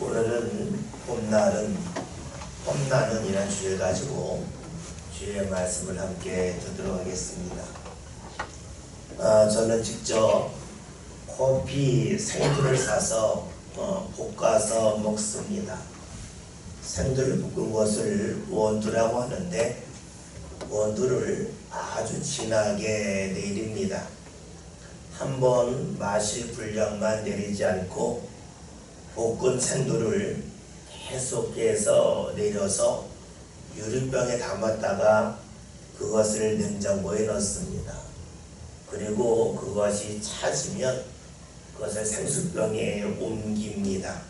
오늘은 봄나는 이란 주제 가지고 주의 말씀을 함께 듣도록 하겠습니다. 저는 직접 커피 생두를 사서 볶아서 먹습니다. 생두를 볶은 것을 원두라고 하는데 원두를 아주 진하게 내립니다. 한번 마실 분량만 내리지 않고 볶은 생두를 계속해서 내려서 유리병에 담았다가 그것을 냉장고에 넣습니다. 그리고 그것이 차지면 그것을 생수병에 옮깁니다.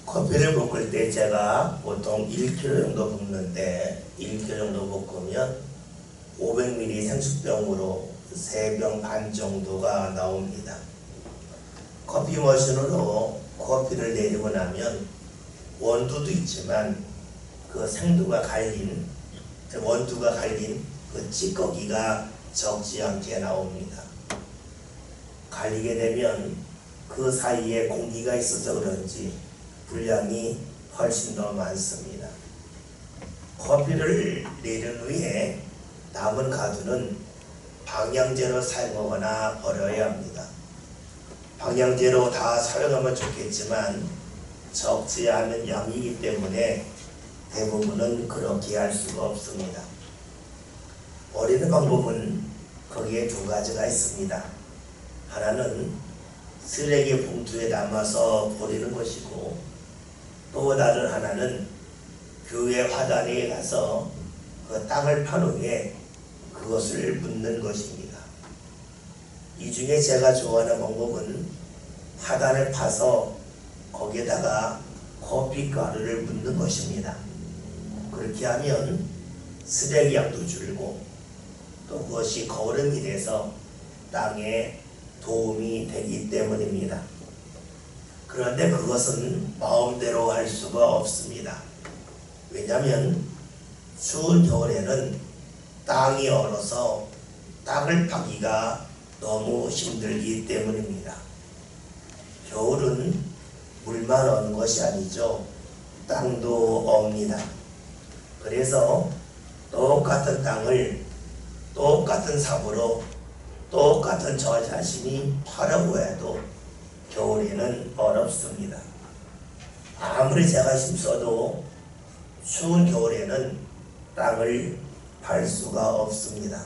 커피를 볶을 때 제가 보통 1kg 정도 볶는데 1kg 정도 볶으면 500ml 생수병으로 3병 반 정도가 나옵니다. 커피 머신으로 커피를 내리고 나면 원두도 있지만 그 생두가 갈린 원두가 갈린 그 찌꺼기가 적지 않게 나옵니다. 갈리게 되면 그 사이에 공기가 있어서 그런지 분량이 훨씬 더 많습니다. 커피를 내린 후에 남은 가루는 방향제로 사용하거나 버려야 합니다. 방향제로 다 사용하면 좋겠지만 적지 않은 양이기 때문에 대부분은 그렇게 할 수가 없습니다. 버리는 방법은 거기에 두 가지가 있습니다. 하나는 쓰레기 봉투에 담아서 버리는 것이고 또 다른 하나는 교회 화단에 가서 그 땅을 판 후에 그것을 묻는 것입니다. 이 중에 제가 좋아하는 방법은 화단을 파서 거기에다가 커피 가루를 묻는 것입니다. 그렇게 하면 쓰레기 양도 줄고 또 그것이 거름이 돼서 땅에 도움이 되기 때문입니다. 그런데 그것은 마음대로 할 수가 없습니다. 왜냐하면 추운 겨울에는 땅이 얼어서 땅을 파기가 너무 힘들기 때문입니다. 겨울은 물만 어는 것이 아니죠. 땅도 옵니다. 그래서 똑같은 땅을 똑같은 삽으로 똑같은 저 자신이 파려고 해도 겨울에는 어렵습니다. 아무리 제가 힘써도 추운 겨울에는 땅을 팔 수가 없습니다.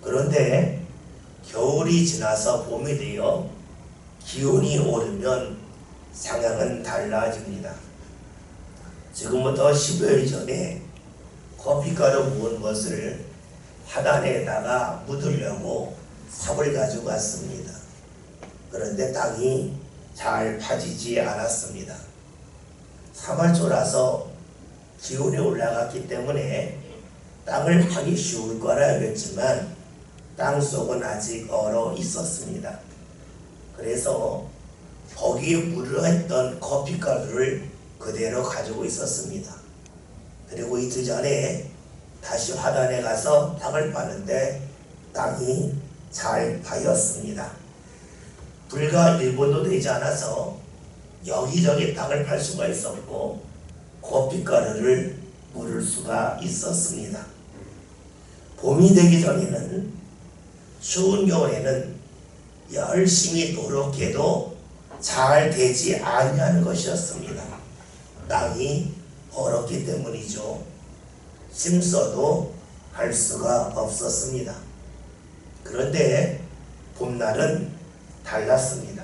그런데 겨울이 지나서 봄이 되어 기온이 오르면 상황은 달라집니다. 지금부터 10여일 전에 커피가루 부은 것을 화단에다가 묻으려고 삽을 가지고 갔습니다. 그런데 땅이 잘 파지지 않았습니다. 사발초라서 기온이 올라갔기 때문에 땅을 파기 쉬울 거라 알겠지만 땅속은 아직 얼어 있었습니다. 그래서 거기에 묻어있던 커피가루를 그대로 가지고 있었습니다. 그리고 이틀 전에 다시 화단에 가서 땅을 파는데 땅이 잘 파였습니다. 불과 1분도 되지 않아서 여기저기 땅을 팔 수가 있었고 커피가루를 물을 수가 있었습니다. 봄이 되기 전에는 추운 겨울에는 열심히 노력해도 잘 되지 아니하는 것이었습니다. 땅이 얼었기 때문이죠. 힘써도 할 수가 없었습니다. 그런데 봄날은 달랐습니다.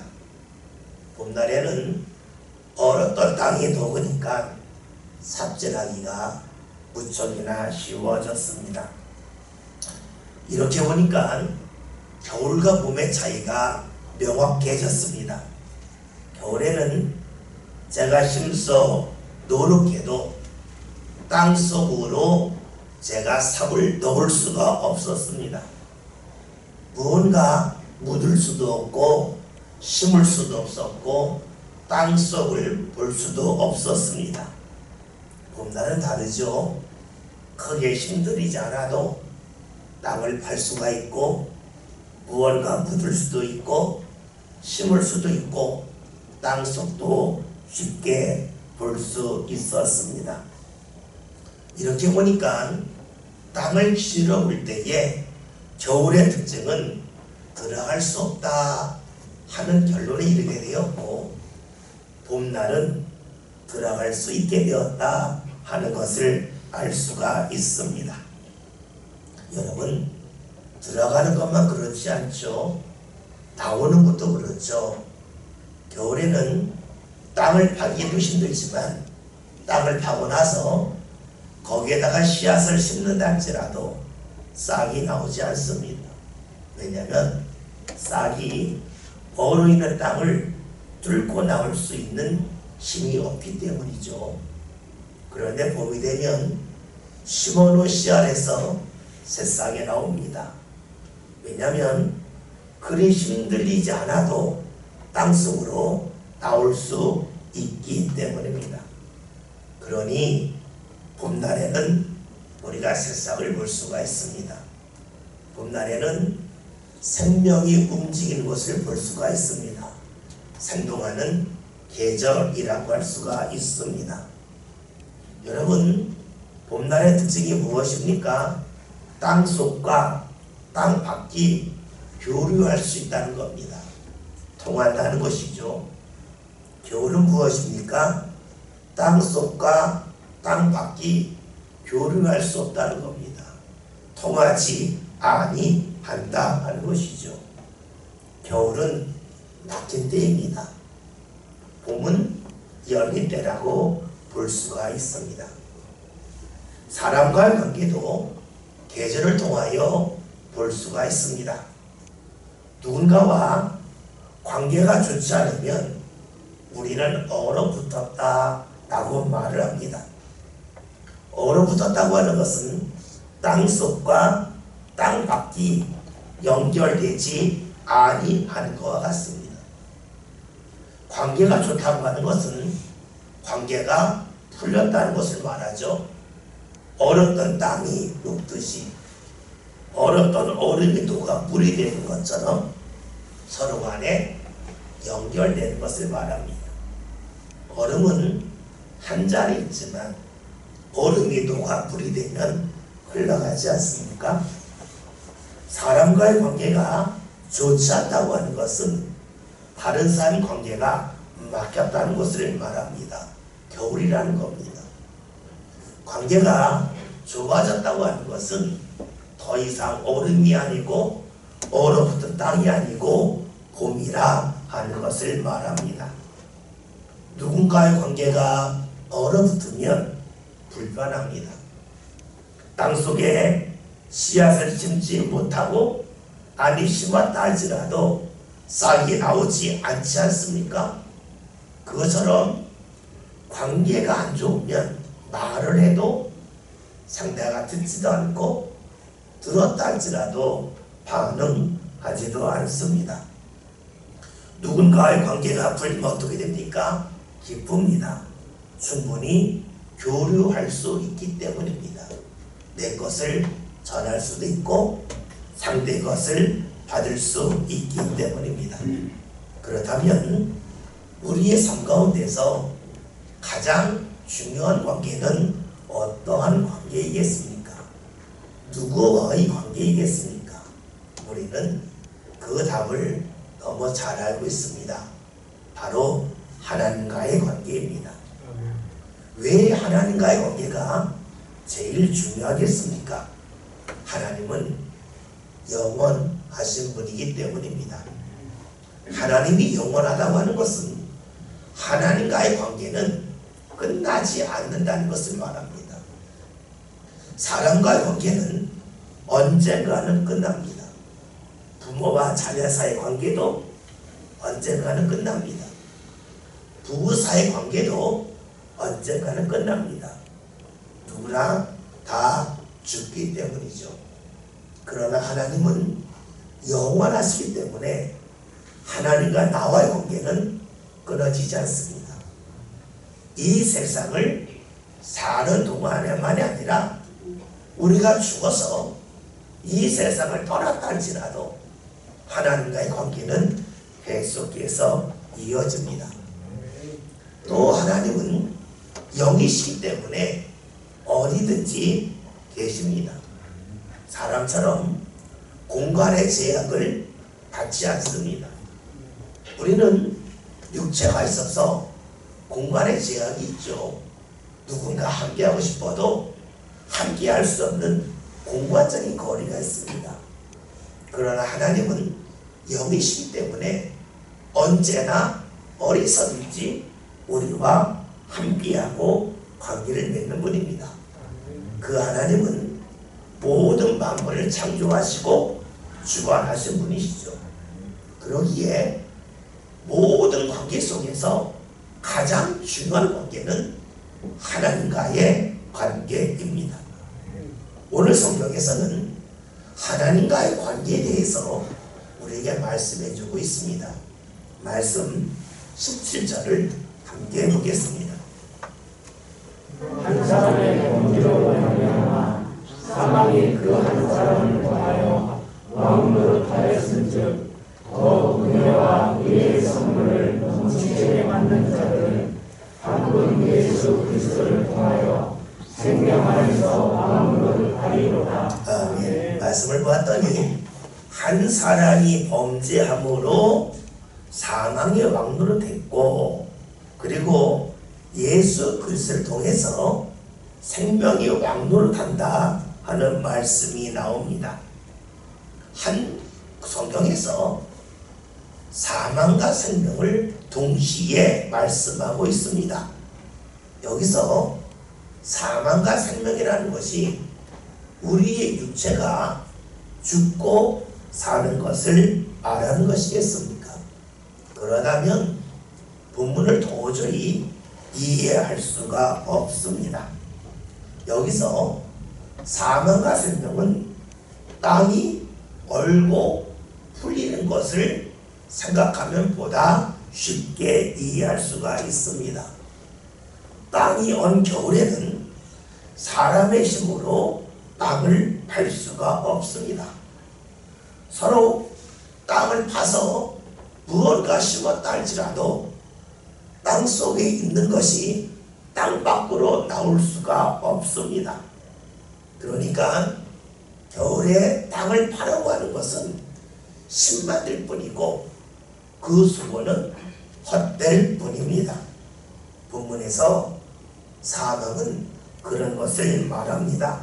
봄날에는 얼었던 땅이 녹으니까 삽질하기가 무척이나 쉬워졌습니다. 이렇게 보니까 겨울과 봄의 차이가 명확해졌습니다. 겨울에는 제가 힘써 노력해도 땅속으로 제가 삽을 넣을 수가 없었습니다. 무언가 묻을 수도 없고 심을 수도 없었고 땅속을 볼 수도 없었습니다. 봄날은 다르죠. 크게 힘들이지 않아도 땅을 팔 수가 있고 무언가 묻을 수도 있고 심을 수도 있고 땅속도 쉽게 볼 수 있었습니다. 이렇게 보니까 땅을 기준으로 볼 때에 겨울의 특징은 들어갈 수 없다 하는 결론에 이르게 되었고, 봄날은 들어갈 수 있게 되었다 하는 것을 알 수가 있습니다. 여러분, 들어가는 것만 그렇지 않죠. 나오는 것도 그렇죠. 겨울에는 땅을 파기도 힘들지만 땅을 파고 나서 거기에다가 씨앗을 심는다 할지라도 싹이 나오지 않습니다. 왜냐하면 싹이 얼어 있는 땅을 뚫고 나올 수 있는 힘이 없기 때문이죠. 그런데 봄이 되면 심어놓은 씨알에서 새싹이 나옵니다. 왜냐하면 그리 힘들리지 않아도 땅속으로 나올 수 있기 때문입니다. 그러니 봄날에는 우리가 새싹을 볼 수가 있습니다. 봄날에는 생명이 움직이는 것을 볼 수가 있습니다. 생동하는 계절이라고 할 수가 있습니다. 여러분, 봄날의 특징이 무엇입니까? 땅속과 땅 밖이 교류할 수 있다는 겁니다. 통한다는 것이죠. 겨울은 무엇입니까? 땅속과 땅 밖이 교류할 수 없다는 겁니다. 통하지 아니한다 하는 것이죠. 겨울은 낮은 때입니다. 봄은 열린 때라고 볼 수가 있습니다. 사람과의 관계도 계절을 통하여 볼 수가 있습니다. 누군가와 관계가 좋지 않으면 우리는 얼어붙었다 라고 말을 합니다. 얼어붙었다고 하는 것은 땅속과 땅 밖이 연결되지 아니하는 것과 같습니다. 관계가 좋다고 하는 것은 관계가 풀렸다는 것을 말하죠. 얼었던 땅이 녹듯이 얼었던 얼음이 녹아 물이 되는 것처럼 서로 간에 연결되는 것을 말합니다. 얼음은 한 자리 있지만 얼음이 녹아 물이 되면 흘러가지 않습니까? 사람과의 관계가 좋지 않다고 하는 것은 다른 사람 관계가 막혔다는 것을 말합니다. 겨울이라는 겁니다. 관계가 좁아졌다고 하는 것은 더 이상 얼음이 아니고 얼어붙은 땅이 아니고 봄이라 하는 것을 말합니다. 누군가의 관계가 얼어붙으면 불편합니다. 땅속에 씨앗을 심지 못하고 아니 심었다 할지라도 싹이 나오지 않지 않습니까? 그것처럼 관계가 안 좋으면 말을 해도 상대가 듣지도 않고 들었다 할지라도 반응하지도 않습니다. 누군가의 관계가 풀리면 어떻게 됩니까? 기쁩니다. 충분히 교류할 수 있기 때문입니다. 내 것을 전할 수도 있고 상대 것을 받을 수 있기 때문입니다. 그렇다면 우리의 삶 가운데서 가장 중요한 관계는 어떠한 관계이겠습니까? 누구와의 관계이겠습니까? 우리는 그 답을 너무 잘 알고 있습니다. 바로 하나님과의 관계입니다. 왜 하나님과의 관계가 제일 중요하겠습니까? 하나님은 영원하신 분이기 때문입니다. 하나님이 영원하다고 하는 것은 하나님과의 관계는 끝나지 않는다는 것을 말합니다. 사람과의 관계는 언젠가는 끝납니다. 부모와 자녀 사이의 관계도 언젠가는 끝납니다. 부부 사이의 관계도 언젠가는 끝납니다. 누구나 다 죽기 때문이죠. 그러나 하나님은 영원하시기 때문에 하나님과 나와의 관계는 끊어지지 않습니다. 이 세상을 사는 동안에만이 아니라 우리가 죽어서 이 세상을 떠났다 할지라도 하나님과의 관계는 계속해서 이어집니다. 또 하나님은 영이시기 때문에 어디든지 계십니다. 사람처럼 공간의 제약을 받지 않습니다. 우리는 육체가 있어서 공간의 제약이 있죠. 누군가 함께하고 싶어도 함께할 수 없는 공간적인 거리가 있습니다. 그러나 하나님은 영이시기 때문에 언제나 어디서든지 우리와 함께하고 관계를 맺는 분입니다. 그 하나님은 모든 만물을 창조하시고 주관하신 분이시죠. 그러기에 모든 관계 속에서 가장 중요한 관계는 하나님과의 관계입니다. 오늘 성경에서는 하나님과의 관계에 대해서 우리에게 말씀해 주고 있습니다. 말씀 17절을 함께 보겠습니다. 한 사람의 범죄로 말미암아 사망이 그 한 사람을 통하여 왕으로 하였은즉 더 은혜와 의의 선물을 넘치게 만든 자들은 한 분 예수 그리스도를 통하여 생명 안에서 왕으로 하리로다. 아멘. 말씀을 보았더니 한 사람이 범죄함으로 사망의 왕으로 됐고, 그리고 예수 그리스도를 통해서 생명의 왕으로 탄다 하는 말씀이 나옵니다. 한 성경에서 사망과 생명을 동시에 말씀하고 있습니다. 여기서 사망과 생명이라는 것이 우리의 육체가 죽고 사는 것을 말하는 것이겠습니까? 그러다면 본문을 도저히 이해할 수가 없습니다. 여기서 사망과 생명은 땅이 얼고 풀리는 것을 생각하면 보다 쉽게 이해할 수가 있습니다. 땅이 언 겨울에는 사람의 힘으로 땅을 팔 수가 없습니다. 서로 땅을 파서 무언가 심었다 할지라도 땅 속에 있는 것이 땅 밖으로 나올 수가 없습니다. 그러니까 겨울에 땅을 파라고 하는 것은 심만 될 뿐이고 그 수고는 헛될 뿐입니다. 본문에서 사망은 그런 것을 말합니다.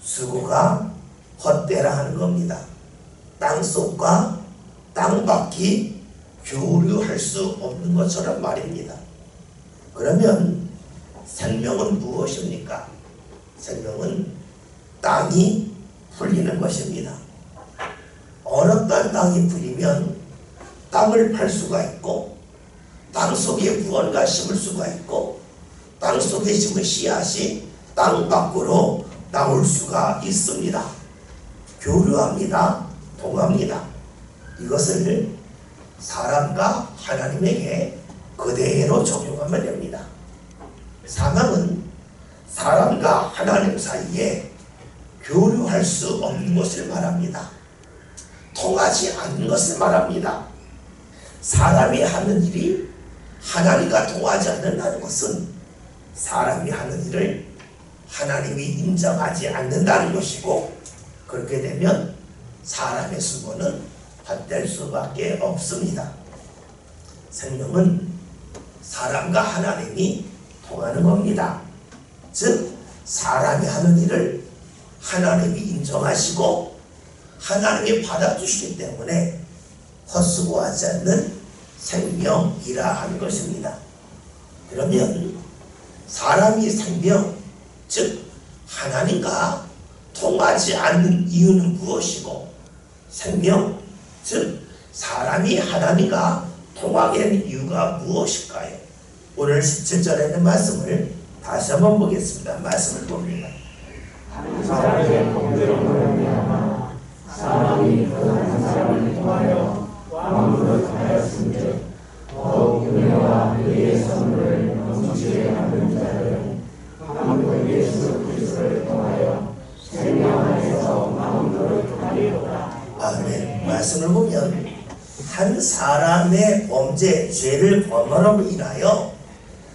수고가 헛되라 하는 겁니다. 땅속과 땅밖이 교류할 수 없는 것처럼 말입니다. 그러면 생명은 무엇입니까? 생명은 땅이 풀리는 것입니다. 어렵던 땅이 풀리면 땅을 팔 수가 있고 땅 속에 무언가 심을 수가 있고 땅 속에 심은 씨앗이 땅 밖으로 나올 수가 있습니다. 교류합니다. 통합니다. 이것을 사람과 하나님에게 그대로 적용하면 됩니다. 사망은 사람과 하나님 사이에 교류할 수 없는 것을 말합니다. 통하지 않는 것을 말합니다. 사람이 하는 일이 하나님과 통하지 않는다는 것은 사람이 하는 일을 하나님이 인정하지 않는다는 것이고, 그렇게 되면 사람의 수고는 헛될 수밖에 없습니다. 생명은 사람과 하나님이 통하는 겁니다. 즉 사람이 하는 일을 하나님이 인정하시고 하나님이 받아주시기 때문에 헛수고하지 않는 생명이라 하는 것입니다. 그러면 사람이 생명, 즉 하나님과 통하지 않는 이유는 무엇이고, 생명, 즉 사람이 하나님과 통하게 된 이유가 무엇일까요? 오늘 17절에 있는 말씀을 다시 한번 보겠습니다. 말씀을 봅니다. 한 사람의 범죄로 말미암아 사망이 그 한 사람을 통하여 왕으로 하였은즉 더욱 은혜와 의의 선물을 넘치게 만든 자들은 한 분 예수 그리스도를 통하여 생명 안에서 왕으로 하리로다. 아멘. 말씀을 보면 한 사람의 범죄, 죄를 범함으로 인하여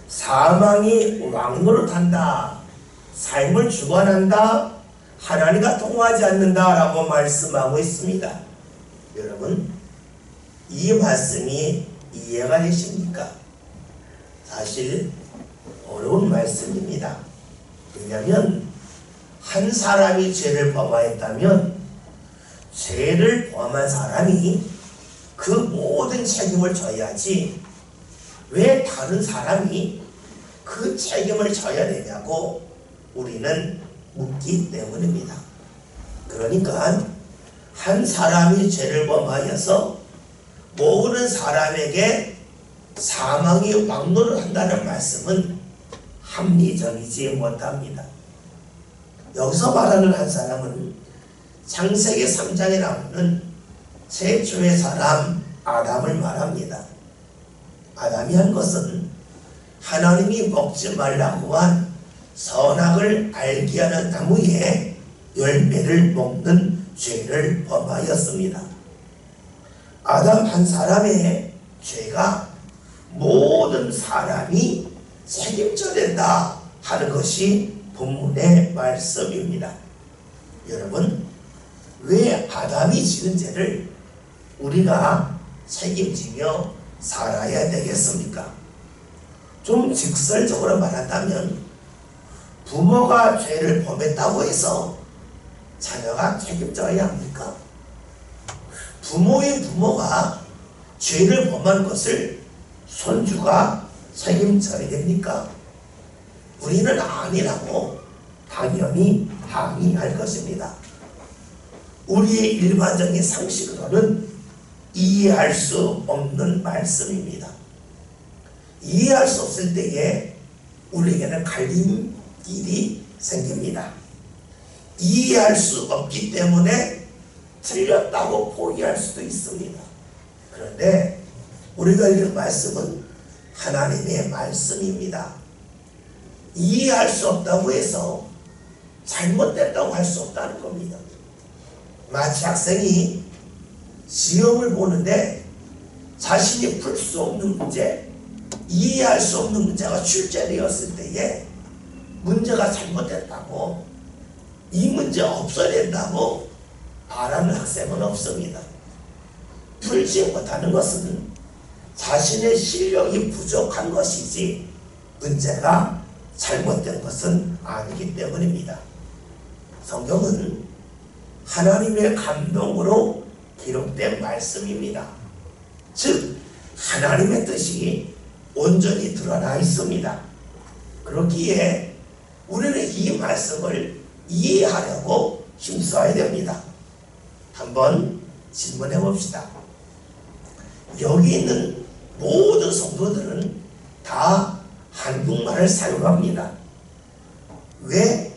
사망이 왕노릇한다, 삶을 주관한다, 하나님과 통하지 않는다라고 말씀하고 있습니다. 여러분, 이 말씀이 이해가 되십니까? 사실 어려운 말씀입니다. 왜냐하면 한 사람이 죄를 범하였다면 죄를 범한 사람이 그 모든 책임을 져야지 왜 다른 사람이 그 책임을 져야 되냐고 우리는 묻기 때문입니다. 그러니까 한 사람이 죄를 범하여서 모든 사람에게 사망이 왕노를 한다는 말씀은 합리적이지 못합니다. 여기서 말하는 한 사람은 창세기 3장에 나오는 최초의 사람 아담을 말합니다. 아담이 한 것은 하나님이 먹지 말라고 한 선악을 알게 하는 나무의 열매를 먹는 죄를 범하였습니다. 아담 한 사람의 죄가 모든 사람이 책임져야 된다 하는 것이 본문의 말씀입니다. 여러분, 왜 아담이 지은 죄를 우리가 책임지며 살아야 되겠습니까? 좀 직설적으로 말한다면 부모가 죄를 범했다고 해서 자녀가 책임져야 합니까? 부모의 부모가 죄를 범한 것을 손주가 책임져야 됩니까? 우리는 아니라고 당연히 항의할 것입니다. 우리의 일반적인 상식으로는 이해할 수 없는 말씀입니다. 이해할 수 없을 때에 우리에게는 갈림길이 생깁니다. 이해할 수 없기 때문에 틀렸다고 포기할 수도 있습니다. 그런데 우리가 읽은 말씀은 하나님의 말씀입니다. 이해할 수 없다고 해서 잘못됐다고 할 수 없다는 겁니다. 마치 학생이 시험을 보는데 자신이 풀 수 없는 문제, 이해할 수 없는 문제가 출제되었을 때에 문제가 잘못됐다고, 이 문제 없어야 된다고 말하는 학생은 없습니다. 풀지 못하는 것은 자신의 실력이 부족한 것이지 문제가 잘못된 것은 아니기 때문입니다. 성경은 하나님의 감동으로 기록된 말씀입니다. 즉 하나님의 뜻이 온전히 드러나 있습니다. 그렇기에 우리는 이 말씀을 이해하려고 힘써야 됩니다. 한번 질문해 봅시다. 여기 있는 모든 성도들은 다 한국말을 사용합니다. 왜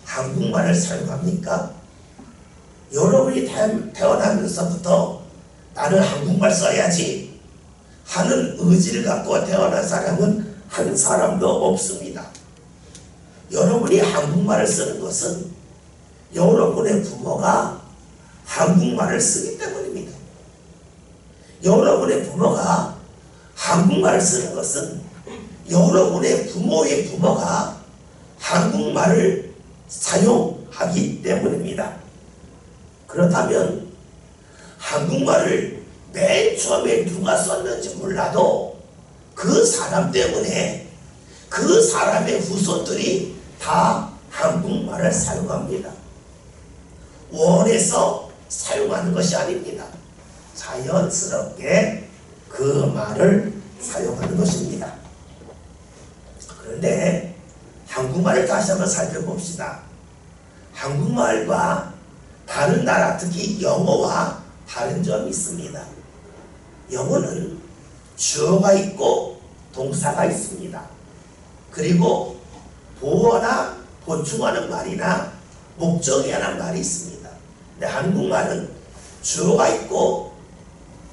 한국말을 사용합니까? 여러분이 태어나면서부터 나는 한국말 써야지 하는 의지를 갖고 태어난 사람은 한 사람도 없습니다. 여러분이 한국말을 쓰는 것은 여러분의 부모가 한국말을 쓰기 때문입니다. 여러분의 부모가 한국말을 쓰는 것은 여러분의 부모의 부모가 한국말을 사용하기 때문입니다. 그렇다면 한국말을 맨 처음에 누가 썼는지 몰라도 그 사람 때문에 그 사람의 후손들이 다 한국말을 사용합니다. 원해서 사용하는 것이 아닙니다. 자연스럽게 그 말을 사용하는 것입니다. 그런데 한국말을 다시 한번 살펴봅시다. 한국말과 다른 나라, 특히 영어와 다른 점이 있습니다. 영어는 주어가 있고 동사가 있습니다. 그리고 보어나 보충하는 말이나 목적에 관한 말이 있습니다. 근데 한국말은 주어가 있고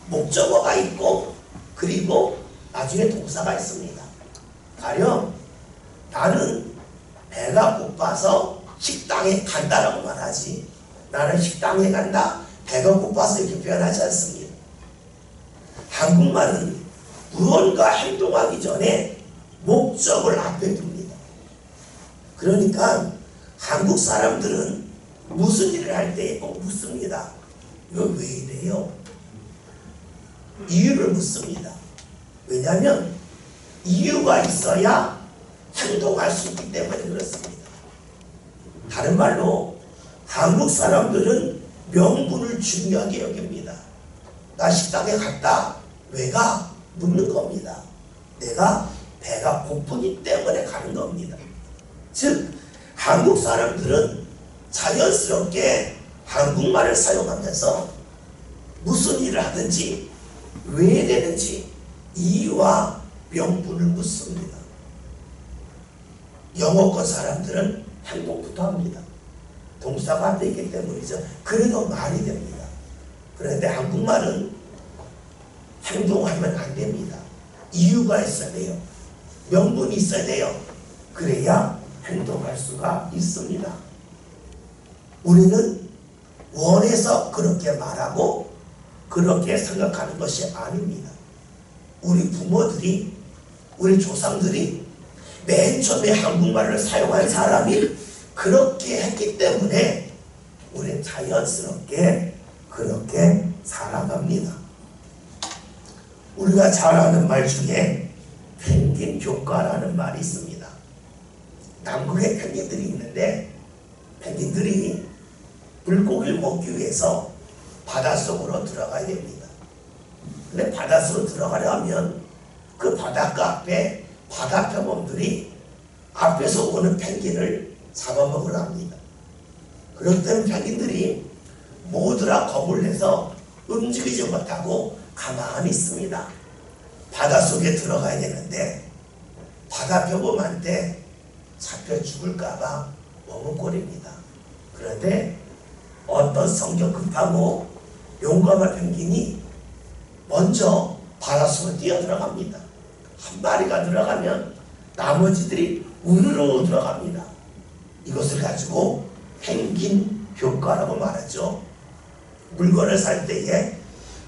목적어가 있고 그리고 나중에 동사가 있습니다. 가령 나는 배가 고파서 식당에 간다라고 말하지, 나는 식당에 간다, 배가 고파서 이렇게 표현하지 않습니다. 한국말은 무언가 행동하기 전에 목적을 앞에 둡니다. 그러니까 한국 사람들은 무슨 일을 할 때 꼭 묻습니다. 이거 왜 이래요? 이유를 묻습니다. 왜냐하면 이유가 있어야 행동할 수 있기 때문에 그렇습니다. 다른 말로 한국 사람들은 명분을 중요하게 여깁니다. 나 식당에 갔다. 왜가? 묻는 겁니다. 내가 배가 고프기 때문에 가는 겁니다. 즉 한국 사람들은 자연스럽게 한국말을 사용하면서 무슨 일을 하든지 왜 되는지 이유와 명분을 묻습니다. 영어권 사람들은 행동부터 합니다. 동사가 안 되기 때문이죠. 그래도 말이 됩니다. 그런데 한국말은 행동하면 안 됩니다. 이유가 있어야 돼요. 명분이 있어야 돼요. 그래야 행동할 수가 있습니다. 우리는 원해서 그렇게 말하고 그렇게 생각하는 것이 아닙니다. 우리 부모들이, 우리 조상들이 맨 처음에 한국말을 사용한 사람이 그렇게 했기 때문에 우리는 자연스럽게 그렇게 살아갑니다. 우리가 잘 아는 말 중에 펭귄 효과라는 말이 있습니다. 남극에 펭귄들이 있는데 펭귄들이 물고기를 먹기 위해서 바닷속으로 들어가야 됩니다. 근데 바닷속으로 들어가려면 그 바닷가 앞에 바다표범들이 앞에서 오는 펭귄을 잡아먹으려 합니다. 그렇기 때문에 펭귄들이 모두라 겁을 내서 움직이지 못하고 가만히 있습니다. 바닷속에 들어가야 되는데 바다표범한테 잡혀 죽을까봐 머뭇거립니다. 그런데 어떤 성격 급하고 용감한 펭귄이 먼저 바닷속에 뛰어 들어갑니다. 한 마리가 들어가면 나머지들이 우르르 들어갑니다. 이것을 가지고 펭귄 효과라고 말하죠. 물건을 살 때에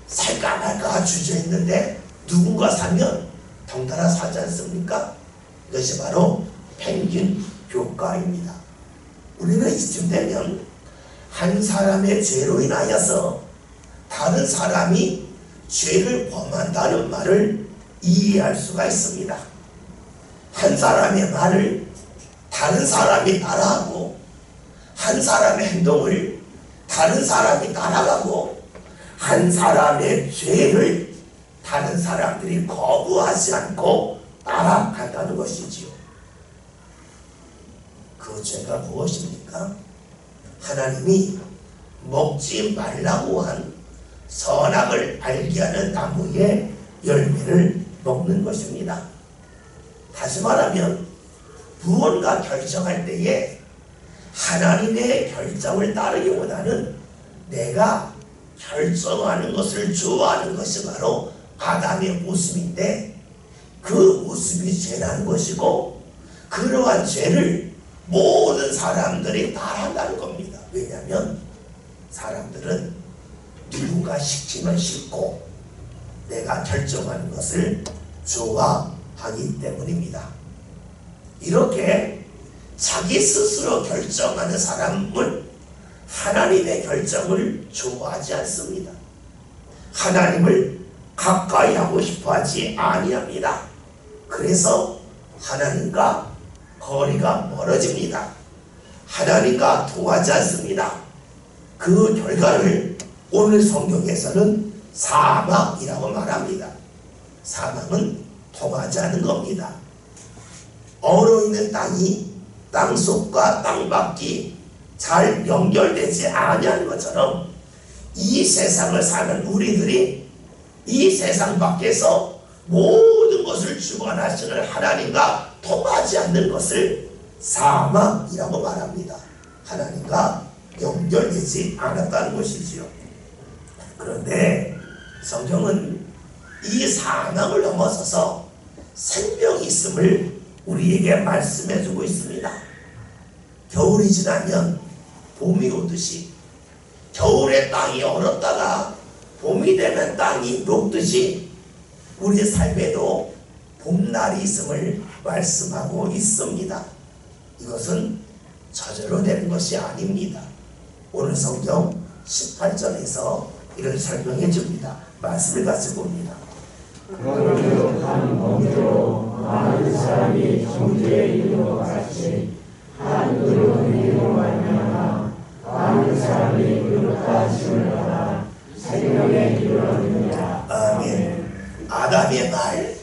살까 말까 주저있는데 누군가 사면 덩달아 사지 않습니까? 이것이 바로 펭귄 효과입니다. 우리는 이쯤 되면 한 사람의 죄로 인하여서 다른 사람이 죄를 범한다는 말을 이해할 수가 있습니다. 한 사람의 말을 다른 사람이 따라하고 한 사람의 행동을 다른 사람이 따라가고 한 사람의 죄를 다른 사람들이 거부하지 않고 따라간다는 것이지요. 그 죄가 무엇입니까? 하나님이 먹지 말라고 한 선악을 알게 하는 나무의 열매를 먹는 것입니다. 다시 말하면 무언가 결정할 때에 하나님의 결정을 따르기보다는 내가 결정하는 것을 좋아하는 것이 바로 아담의 모습인데 그 모습이 죄라는 것이고 그러한 죄를 모든 사람들이 따라한다는 겁니다. 왜냐하면 사람들은 누군가 시키면 싫고 내가 결정하는 것을 좋아하기 때문입니다. 이렇게 자기 스스로 결정하는 사람은 하나님의 결정을 좋아하지 않습니다. 하나님을 가까이 하고 싶어하지 아니합니다. 그래서 하나님과 거리가 멀어집니다. 하나님과 통하지 않습니다. 그 결과를 오늘 성경에서는 사망이라고 말합니다. 사망은 통하지 않는 겁니다. 얼어있는 땅이 땅속과 땅밖이 잘 연결되지 아니하는 것처럼 이 세상을 사는 우리들이 이 세상 밖에서 모든 것을 주관하시는 하나님과 통하지 않는 것을 사망이라고 말합니다. 하나님과 연결되지 않았다는 것이지요. 그런데 성경은 이 사망을 넘어서서 생명이 있음을 우리에게 말씀해주고 있습니다. 겨울이 지나면 봄이 오듯이 겨울에 땅이 얼었다가 봄이 되면 땅이 녹듯이 우리의 삶에도 봄날이 있음을 말씀하고 있습니다. 이것은 저절로 되는 것이 아닙니다. 오늘 성경 18절에서 이를 설명해 줍니다. 말씀을 같이 봅니다. 그러므로 한 범죄로 많은 사람이 정죄에 이르는 것 같이 한 의로운 일로 말미암아 많은 사람이 의롭다 하심을 받아 생명에 이르렀느니라. 아멘. 아담의 말,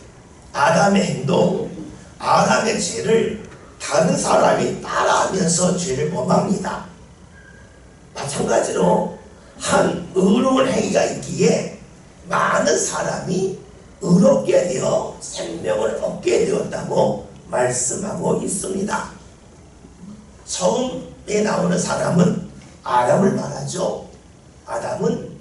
아담의 행동, 아담의 죄를 다른 사람이 따라하면서 죄를 범합니다. 마찬가지로 한 의로운 행위가 있기에 많은 사람이 의롭게 되어 생명을 얻게 되었다고 말씀하고 있습니다. 처음에 나오는 사람은 아담을 말하죠. 아담은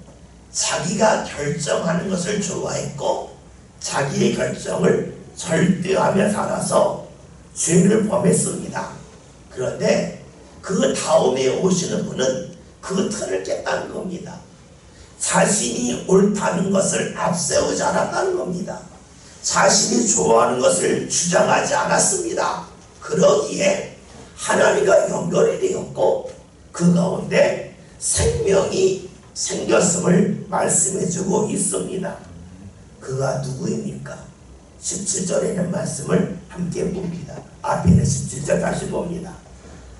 자기가 결정하는 것을 좋아했고 자기의 결정을 절대하며 살아서 죄를 범했습니다. 그런데 그 다음에 오시는 분은 그 틀을 깼다는 겁니다. 자신이 옳다는 것을 앞세우지 않았다는 겁니다. 자신이 좋아하는 것을 주장하지 않았습니다. 그러기에 하나님과 연결이 되었고 그 가운데 생명이 생겼음을 말씀해주고 있습니다. 그가 누구입니까? 17절에 있는 말씀을 함께 봅니다. 앞에 있는 17절 다시 봅니다.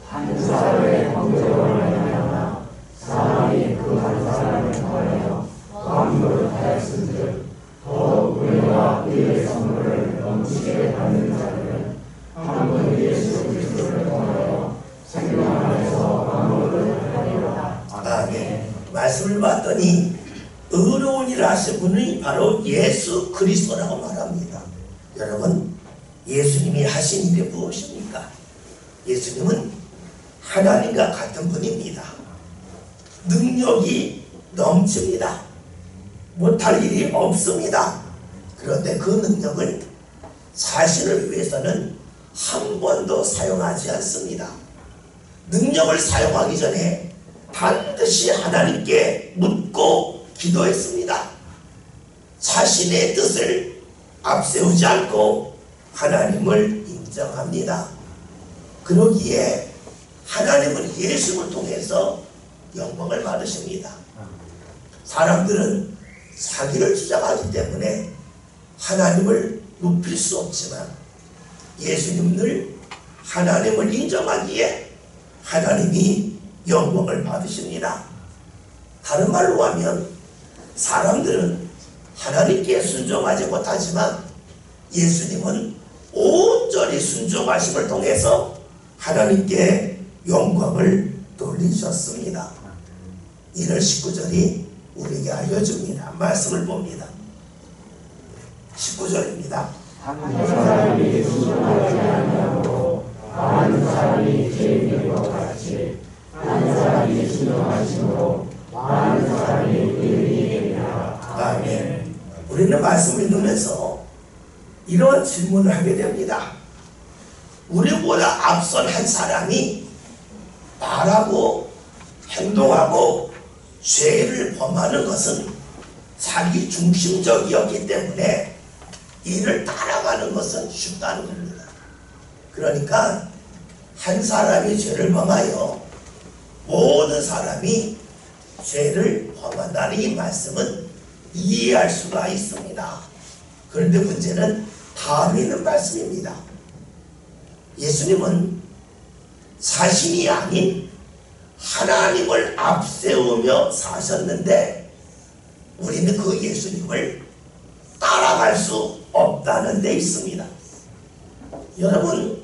한 사람의 범죄로 말미암아 사람이 그 한 사람을 통하여 왕노를 하였은즉 더욱 은혜와 의의 선물을 넘치게 받는 자들은 한 분 예수 그리스도를 통하여 생명 안에서 왕노를 하리라. 아멘. 말씀을 봤더니 의로운 일을 하신 분이 바로 예수 그리스도라고 말합니다. 여러분, 예수님이 하신 일이 무엇입니까? 예수님은 하나님과 같은 분입니다. 능력이 넘칩니다. 못할 일이 없습니다. 그런데 그 능력을 자신을 위해서는 한 번도 사용하지 않습니다. 능력을 사용하기 전에 반드시 하나님께 묻고 기도했습니다. 자신의 뜻을 앞세우지 않고 하나님을 인정합니다. 그러기에 하나님은 예수를 통해서 영광을 받으십니다. 사람들은 자기를 주장하기 때문에 하나님을 높일 수 없지만 예수님을 하나님을 인정하기에 하나님이 영광을 받으십니다. 다른 말로 하면 사람들은 하나님께 순종하지 못하지만 예수님은 온전히 순종하심을 통해서 하나님께 영광을 돌리셨습니다. 이를 19절이 우리에게 알려줍니다. 말씀을 봅니다. 19절입니다. 한 사람이 순종하지 아니하고 많은 사람이 죄인인 것 같이 한 사람이 순종하심으로 많은 사람이 의인이 되리라. 아멘. 우리는 말씀을 읽으면서 이런 질문을 하게 됩니다. 우리보다 앞선 한 사람이 말하고 행동하고 죄를 범하는 것은 자기 중심적이었기 때문에 이를 따라가는 것은 쉽다는 겁니다. 그러니까 한 사람이 죄를 범하여 모든 사람이 죄를 범한다는 이 말씀은 이해할 수가 있습니다. 그런데 문제는 다음에 있는 말씀입니다. 예수님은 자신이 아닌 하나님을 앞세우며 사셨는데 우리는 그 예수님을 따라갈 수 없다는 데 있습니다. 여러분,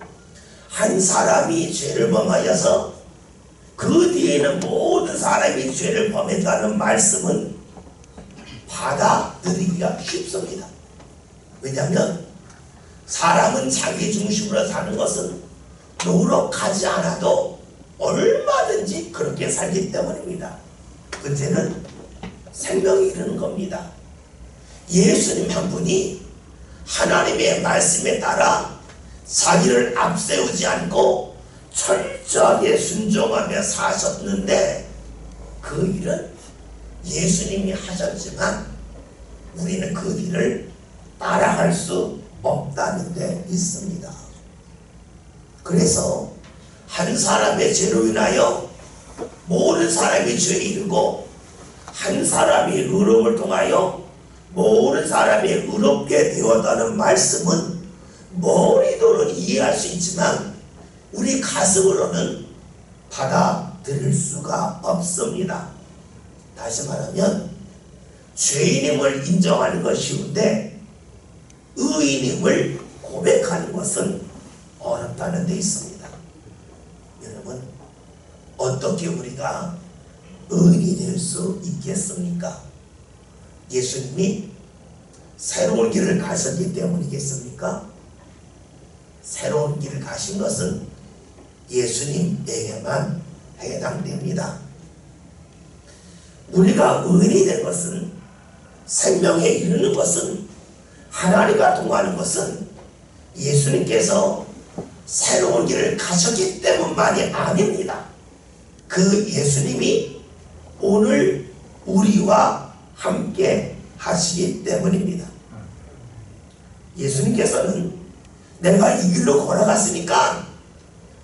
한 사람이 죄를 범하여서 그 뒤에는 모든 사람이 죄를 범했다는 말씀은 받아들이기가 쉽습니다. 왜냐하면 사람은 자기 중심으로 사는 것은 노력하지 않아도 얼마든지 그렇게 살기 때문입니다. 문제는 생명이 이르는 겁니다. 예수님 한 분이 하나님의 말씀에 따라 자기를 앞세우지 않고 철저하게 순종하며 사셨는데 그 일은 예수님이 하셨지만 우리는 그 일을 따라갈 수 없다는 데 있습니다. 그래서 한 사람의 죄로 인하여 모든 사람이 죄에 이르고 한 사람이 의로움을 통하여 모든 사람이 의롭게 되었다는 말씀은 머리로는 이해할 수 있지만 우리 가슴으로는 받아들일 수가 없습니다. 다시 말하면 죄인임을 인정하는 것이 쉬운데 의인임을 고백하는 것은 어렵다는 데 있습니다. 여러분, 어떻게 우리가 의인이 될 수 있겠습니까? 예수님이 새로운 길을 가셨기 때문이겠습니까? 새로운 길을 가신 것은 예수님에게만 해당됩니다. 우리가 의인이 된 것은, 생명에 이르는 것은, 하나님과 동하는 것은 예수님께서 새로운 길을 가셨기 때문만이 아닙니다. 그 예수님이 오늘 우리와 함께 하시기 때문입니다. 예수님께서는 내가 이 길로 걸어갔으니까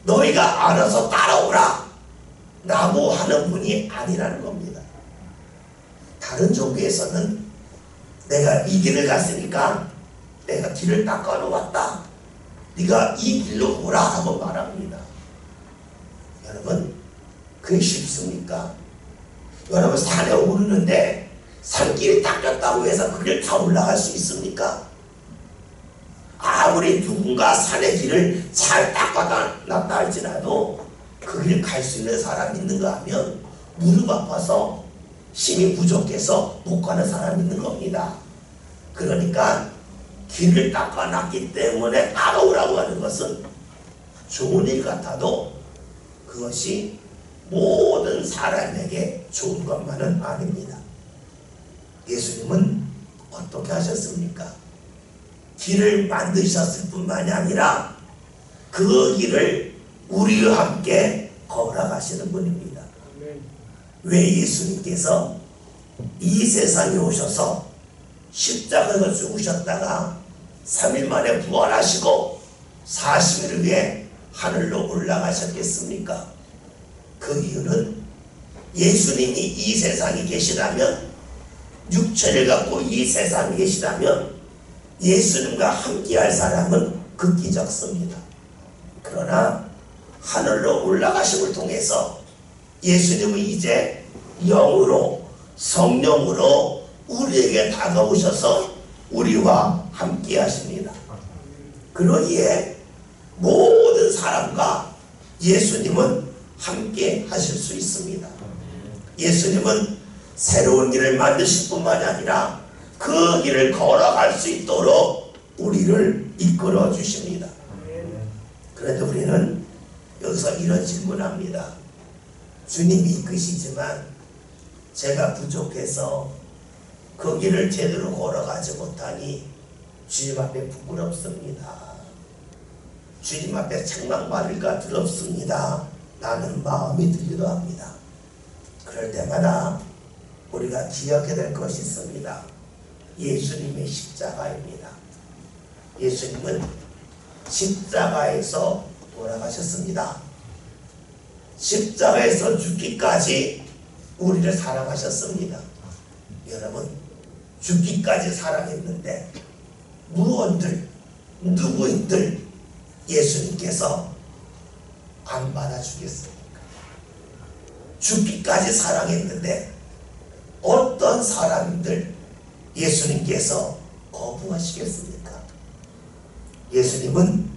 너희가 알아서 따라오라 라고 하는 분이 아니라는 겁니다. 다른 종교에서는 내가 이 길을 갔으니까 내가 길을 닦아놓았다, 네가 이 길로 오라 하고 말합니다. 여러분, 그게 쉽습니까? 여러분, 산에 오르는데 산길이 닦였다고 해서 그 길 다 올라갈 수 있습니까? 아무리 누군가 산의 길을 잘 닦아놨다 할지라도 그 길 갈 수 있는 사람이 있는가 하면 무릎 아파서 힘이 부족해서 못 가는 사람이 있는 겁니다. 그러니까 길을 닦아놨기 때문에 따라오라고 하는 것은 좋은 일 같아도 그것이 모든 사람에게 좋은 것만은 아닙니다. 예수님은 어떻게 하셨습니까? 길을 만드셨을 뿐만이 아니라 그 길을 우리와 함께 걸어가시는 분입니다. 왜 예수님께서 이 세상에 오셔서 십자가에서 죽으셨다가 3일 만에 부활하시고 40일을 위해 하늘로 올라가셨겠습니까? 그 이유는 예수님이 이 세상에 계시다면, 육체를 갖고 이 세상에 계시다면 예수님과 함께할 사람은 극히 적습니다. 그러나 하늘로 올라가심을 통해서 예수님은 이제 영으로, 성령으로 우리에게 다가오셔서 우리와 함께 하십니다. 그러기에 모든 사람과 예수님은 함께 하실 수 있습니다. 예수님은 새로운 길을 만드실 뿐만이 아니라 그 길을 걸어갈 수 있도록 우리를 이끌어 주십니다. 그런데 우리는 여기서 이런 질문합니다. 주님이 이끄시지만 제가 부족해서 그 길을 제대로 걸어가지 못하니 주님 앞에 부끄럽습니다. 주님 앞에 책망받을까 두렵습니다. 라는 마음이 들기도 합니다. 그럴 때마다 우리가 기억해야 될 것이 있습니다. 예수님의 십자가입니다. 예수님은 십자가에서 돌아가셨습니다. 십자가에서 죽기까지 우리를 사랑하셨습니다. 여러분, 죽기까지 사랑했는데 무언들, 누구인들 예수님께서 안 받아주겠습니까? 죽기까지 사랑했는데 어떤 사람들 예수님께서 거부하시겠습니까? 예수님은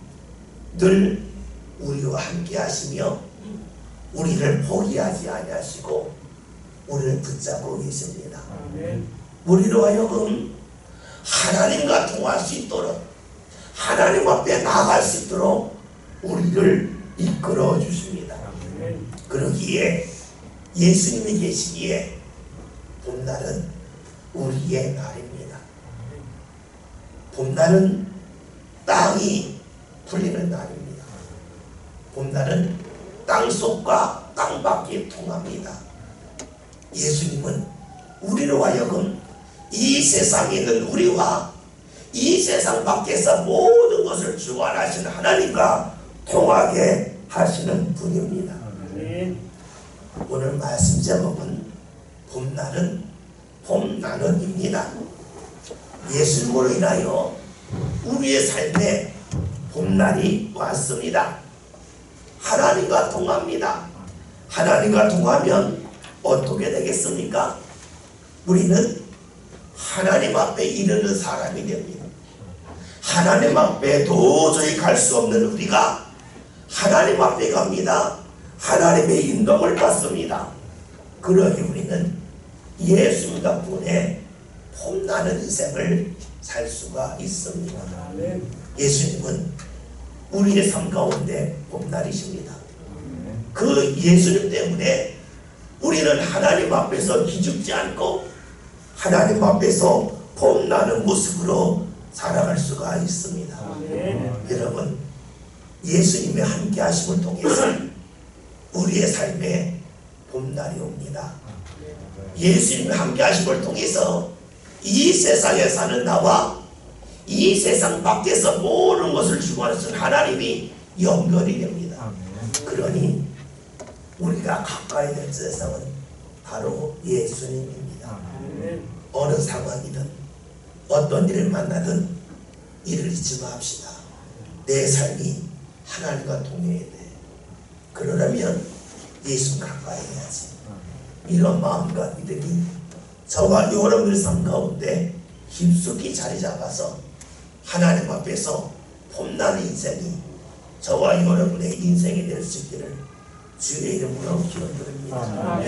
늘 우리와 함께 하시며 우리를 포기하지 아니하시고 우리를 붙잡고 계십니다. 우리로 하여금 하나님과 통할 수 있도록, 하나님 앞에 나아갈 수 있도록 우리를 이끌어 주십니다. 그러기에 예수님이 계시기에 봄날은 우리의 날입니다. 봄날은 땅이 풀리는 날입니다. 봄날은 땅속과 땅밖이 통합니다. 예수님은 우리로 하여금 이 세상에 있는 우리와 이 세상 밖에서 모든 것을 주관하시는 하나님과 통하게 하시는 분입니다. 오늘 말씀 제목은 봄날은 봄나는입니다. 예수님으로 인하여 우리의 삶에 봄날이 왔습니다. 하나님과 통합니다. 하나님과 통하면 어떻게 되겠습니까? 우리는 하나님 앞에 이르는 사람이 됩니다. 하나님 앞에 도저히 갈 수 없는 우리가 하나님 앞에 갑니다. 하나님의 인도를 받습니다. 그러니 우리는 예수님 덕분에 봄나는 인생을 살 수가 있습니다. 예수님은 우리의 삶 가운데 봄날이십니다. 그 예수님 때문에 우리는 하나님 앞에서 기죽지 않고 하나님 앞에서 봄나는 모습으로 살아갈 수가 있습니다. 여러분, 예수님의 함께 하심을 통해서 우리의 삶에 봄날이 옵니다. 예수님의 함께 하심을 통해서 이 세상에 사는 나와 이 세상 밖에서 모든 것을 주관하시는 하나님이 연결이 됩니다. 그러니 우리가 가까이 될 세상은 바로 예수님입니다. 어느 상황이든 어떤 일을 만나든 이를 잊지 맙시다. 내 삶이 하나님과 통해야 돼. 그러려면 예수 가까이 해야지. 이런 마음과 믿음이 저와 여러분의 삶 가운데 깊숙이 자리 잡아서 하나님 앞에서 봄나는 인생이 저와 여러분의 인생이 될 수 있기를 주의 이름으로 기원드립니다.